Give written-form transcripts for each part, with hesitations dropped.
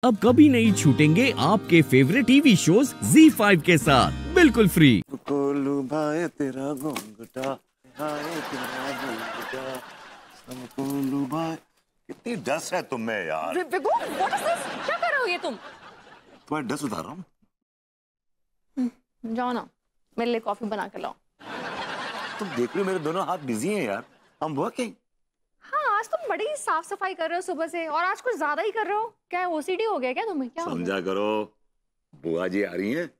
अब कभी नहीं छूटेंगे आपके फेवरेट टीवी शोज ZEE5 के साथ बिल्कुल फ्री। कोलू भाई तेरा घोंघटा, हाय तेरा घोंघटा, कोलू भाई। कितनी डस्ट है तुम में यार। विभू, what is this? क्या कर रहे हो ये तुम? तुम्हारी डस्ट उतार रहा हूँ। जाओ ना, मेरे लिए कॉफी बना के लाओ। तुम देख रही हो मेरे दोनों हाथ बिजी हैं यार। I'm working। हाँ, आज तुम बड़ी साफ सफाई कर रहे हो सुबह से, और आज कुछ ज्यादा ही कर रहे हो। क्या ओसीडी हो गया क्या तुम्हें? क्या समझा करो, बुआ जी आ रही हैं।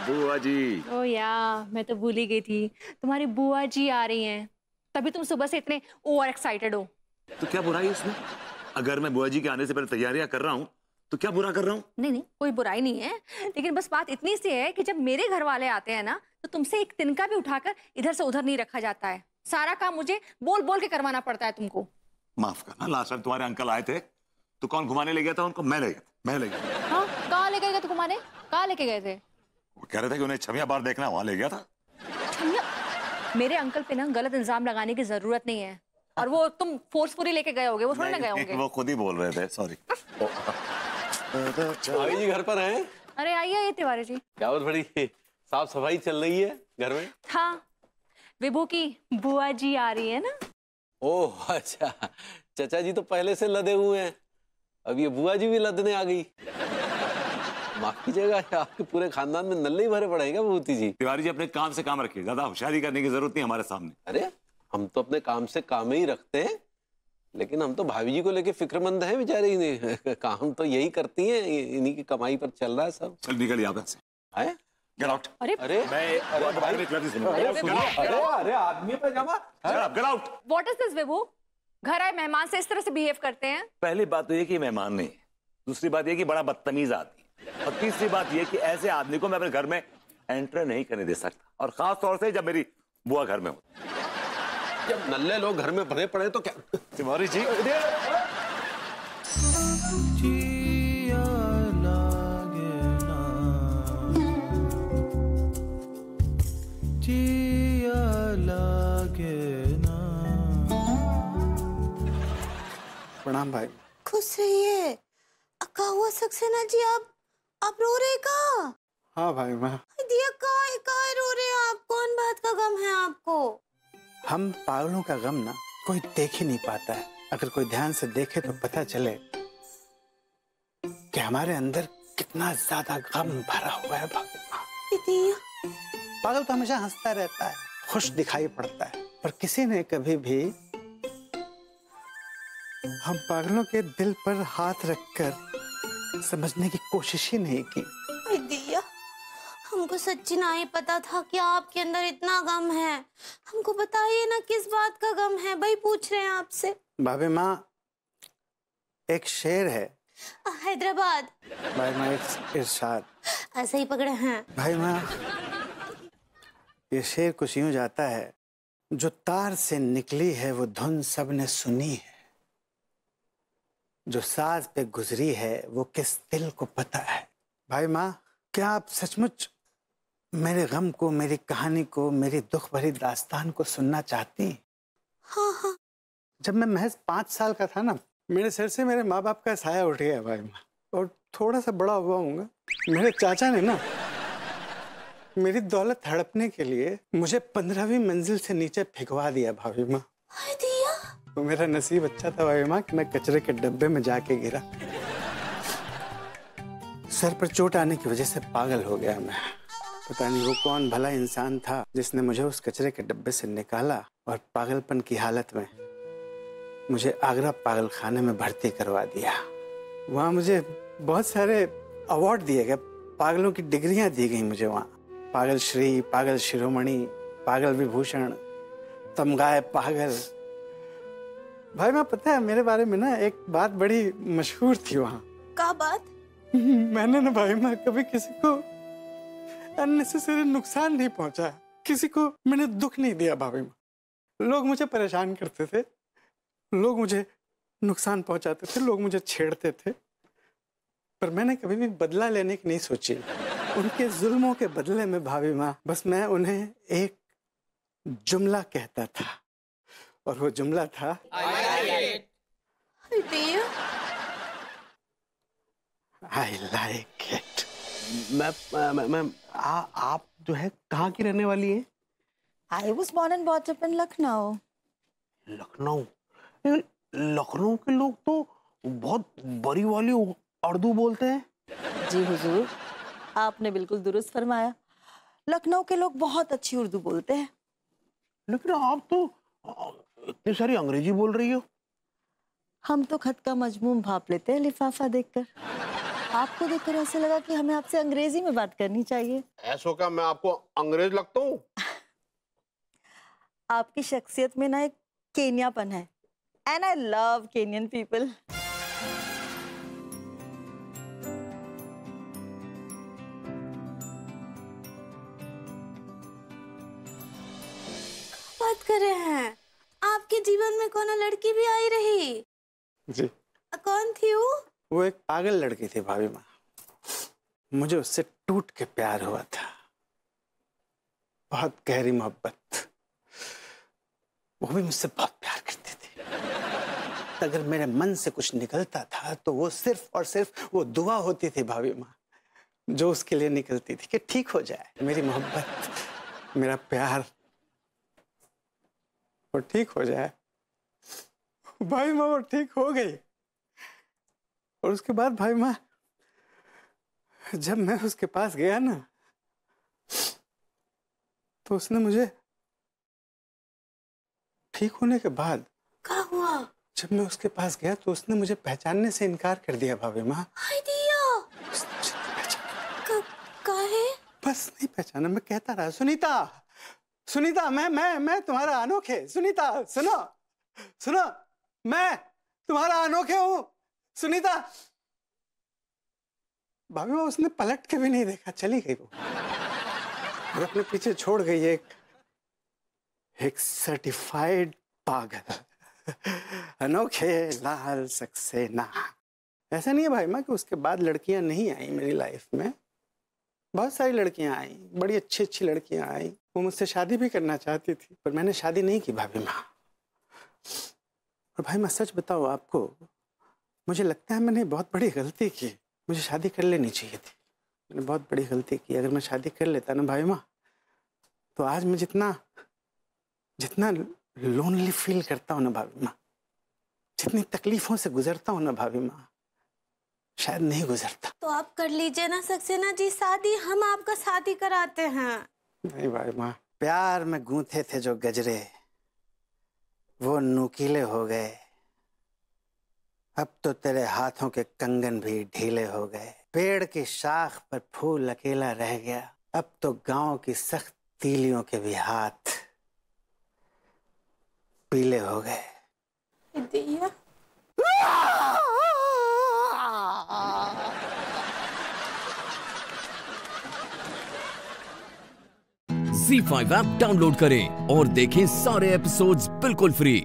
बुआ जी। ओ या, मैं तो भूल ही गई थी, तुम्हारी बुआ जी आ रही हैं, तभी तुम सुबह से इतने ओवर एक्साइटेड हो। तो क्या बुराई है इसमें? अगर मैं बुआ जी के आने से पहले तैयारियां कर रहा हूँ तो क्या बुरा कर रहा हूँ? नहीं, कोई बुराई नहीं है, लेकिन बस बात इतनी सी है कि जब मेरे घर वाले आते हैं ना, तो तुमसे एक तिनका भी उठाकर इधर से उधर नहीं रखा जाता है। सारा काम मुझे बोल बोल के करवाना पड़ता है तुमको। माफ करना, लास्ट टाइम तुम्हारे अंकल आए थे तो कौन घुमाने ले गया था उनको? मैं ले गया। हाँ, कहाँ लेके गए थे घुमाने? कहाँ लेके गए थे? वो कह रहे थे कि उन्हें छमिया बार देखना, वहां ले गया था। छमिया? मेरे अंकल पे ना गलत इल्जाम लगाने की जरूरत नहीं है, और वो तुम फोर्सफुली लेके गए होगे, वो थोड़ी ना गए होंगे। वो खुद ही बोल रहे थे, सॉरी। भाभी जी घर पर हैं? अरे आइए तिवारी जी। क्या बहुत बड़ी साफ सफाई चल रही है घर में? हाँ, विभू की बुआ जी आ रही है ना। ओह अच्छा, चचा जी तो पहले से लदे हुए हैं, अब ये बुआ जी भी लदने आ गई। माफ कीजिएगा, आपके पूरे खानदान में नल्ले ही भरे पड़े हैं क्या विभूति जी? तिवारी जी अपने काम से काम रखिए, ज्यादा होशियारी करने की जरूरत नहीं हमारे सामने। अरे हम तो अपने काम से काम ही रखते हैं, लेकिन हम तो भाभी जी को लेके फिक्रमंद हैं बेचारी। काम तो यही करती हैं, इन्हीं की कमाई पर चल रहा है सब। चल निकल यहाँ से। है? Get out। अरे अरे आदमी पैजामा। Get out। What is this Vibhu? घर आए मेहमान से इस तरह से बिहेव करते हैं? पहली बात तो ये कि मेहमान नहीं, दूसरी बात ये कि बड़ा बदतमीज आदमी, और तीसरी बात ये कि ऐसे आदमी को मैं अपने घर में एंटर नहीं करने दे सकता, और खास तौर से जब मेरी बुआ घर में हो। जब नल्ले लोग घर में भरे पड़े तो क्या? तिवारी जी। प्रणाम भाई। खुश रहिए। अक्का हुआ सक्सेना जी, आप रो रहे का? हाँ भाई, मैं दिया का रो रहे आप? कौन बात का गम है आपको? हम पागलों का गम ना कोई देख ही नहीं पाता है। अगर कोई ध्यान से देखे तो पता चले कि हमारे अंदर कितना ज्यादा गम भरा हुआ है। पागल तो हमेशा हंसता रहता है, खुश दिखाई पड़ता है, पर किसी ने कभी भी हम पागलों के दिल पर हाथ रखकर समझने की कोशिश ही नहीं की। दिया, हमको सच्ची नहीं पता था कि आपके अंदर इतना गम है। हमको बताइए ना, किस बात का गम है? भाई पूछ रहे हैं आपसे। भाभी माँ, एक शेर है। हैदराबाद। भाई माँ, एक इरशाद। ऐसे ही पकड़े हैं भाई माँ, ये शेर कुछ यूं जाता है, जो तार से निकली है वो धुन सबने सुनी है, जो साज पे गुजरी है वो किस दिल को पता है। भाई माँ, क्या आप सचमुच मेरे गम को, मेरी कहानी को, मेरी दुख भरी दास्तान को सुनना चाहती? हाँ। जब मैं महज 5 साल का था ना, मेरे सिर से मेरे माँ बाप का साया उठ गया भाई माँ, और थोड़ा सा बड़ा हुआ हूँगा, मेरे चाचा ने ना मेरी दौलत हड़पने के लिए मुझे 15वीं मंजिल से नीचे फेंकवा दिया भाभी माँ। तो मेरा नसीब अच्छा था भाई माँ कि मैं कचरे के डब्बे में जाके गिरा। सर पर चोट आने की वजह से पागल हो गया मैं। पता नहीं वो कौन भला इंसान था जिसने मुझे उस कचरे के डब्बे से निकाला और पागलपन की हालत में मुझे आगरा पागल खाने में भर्ती करवा दिया। वहाँ मुझे बहुत सारे अवार्ड दिए गए, पागलों की डिग्रियां दी गई मुझे वहाँ। पागल श्री, पागल शिरोमणि, पागल विभूषण, तमगाए पागल। भाई मैं, पता है मेरे बारे में ना एक बात बड़ी मशहूर थी वहाँ। क्या बात? मैंने ना भाई मैं कभी किसी को अननेसेसरी नुकसान नहीं पहुंचाया, किसी को मैंने दुख नहीं दिया भाभी माँ। लोग मुझे परेशान करते थे, लोग मुझे नुकसान पहुंचाते थे, लोग मुझे छेड़ते थे, पर मैंने कभी भी बदला लेने की नहीं सोची। उनके जुल्मों के बदले में भाभी माँ, बस मैं उन्हें एक जुमला कहता था, और वो जुमला था, I like it. मैम आप जो है कहाँ की रहने वाली हैं? I was born and brought up in Lucknow. Lucknow. Lucknow के लोग तो बहुत बड़ी वाली उर्दू बोलते हैं। जी हुजूर, आपने बिल्कुल दुरुस्त फरमाया। लखनऊ के लोग बहुत अच्छी उर्दू बोलते हैं। लेकिन आप तो इतनी सारी अंग्रेजी बोल रही हो। हम तो खत का मजमून भाप लेते हैं लिफाफा देखकर। आपको देखकर ऐसे लगा कि हमें आपसे अंग्रेजी में बात करनी चाहिए। ऐसा क्या मैं आपको अंग्रेज लगता हूँ? आपकी शख्सियत में ना एक केन्यापन है। And I love Kenyon people. बात कर रहे हैं? आपके जीवन में कौन लड़की भी आई रही? जी। कौन थी वो एक पागल लड़की थी भाभी माँ। मुझे उससे टूट के प्यार हुआ था, बहुत गहरी मोहब्बत। वो भी मुझसे बहुत प्यार करती थी। अगर मेरे मन से कुछ निकलता था तो वो सिर्फ और सिर्फ वो दुआ होती थी भाभी माँ, जो उसके लिए निकलती थी कि ठीक हो जाए मेरी मोहब्बत, मेरा प्यार, वो ठीक हो जाए। भाई माँ वो ठीक हो गई। और उसके बाद भाई माँ जब मैं उसके पास गया ना तो उसने मुझे ठीक होने के बाद क्या हुआ? जब मैं उसके पास गया तो उसने मुझे पहचानने से इनकार कर दिया भाभी माँ। हाय दिया। उसने मुझे नहीं पहचाना। काहे? बस नहीं पहचाना। मैं कहता रहा सुनीता सुनीता मैं तुम्हारा अनोखे। सुनीता सुनो सुनो, मैं तुम्हारा अनोखे हूँ सुनीता। भाभी माँ उसने पलट के भी नहीं देखा, चली गई वो और अपने पीछे छोड़ गई एक सर्टिफाइड पागल। अनोखे लाल सक्सेना। ऐसा नहीं है भाई माँ कि उसके बाद लड़कियां नहीं आई मेरी लाइफ में। बहुत सारी लड़कियां आई, बड़ी अच्छी अच्छी लड़कियां आई। वो मुझसे शादी भी करना चाहती थी पर मैंने शादी नहीं की भाभी माँ। और भाई मैं सच बताऊं आपको, मुझे लगता है मैंने बहुत बड़ी गलती की। मुझे शादी कर लेनी चाहिए थी। मैंने बहुत बड़ी गलती की। अगर मैं शादी कर लेता ना भाई माँ तो आज मैं जितना लोनली फील करता हूँ ना भाभी माँ, जितनी तकलीफों से गुजरता हूँ ना भाभी माँ, शायद नहीं गुजरता। तो आप कर लीजिए ना सक्सेना जी शादी, हम आपका शादी कराते हैं। नहीं भाई माँ, प्यार में गूंथे थे जो गजरे वो नुकीले हो गए। अब तो तेरे हाथों के कंगन भी ढीले हो गए। पेड़ की शाख पर फूल अकेला रह गया। अब तो गांव की सख्त तीलियों के भी हाथ पीले हो गए। दिया। ZEE5 ऐप डाउनलोड करें और देखें सारे एपिसोड्स बिल्कुल फ्री।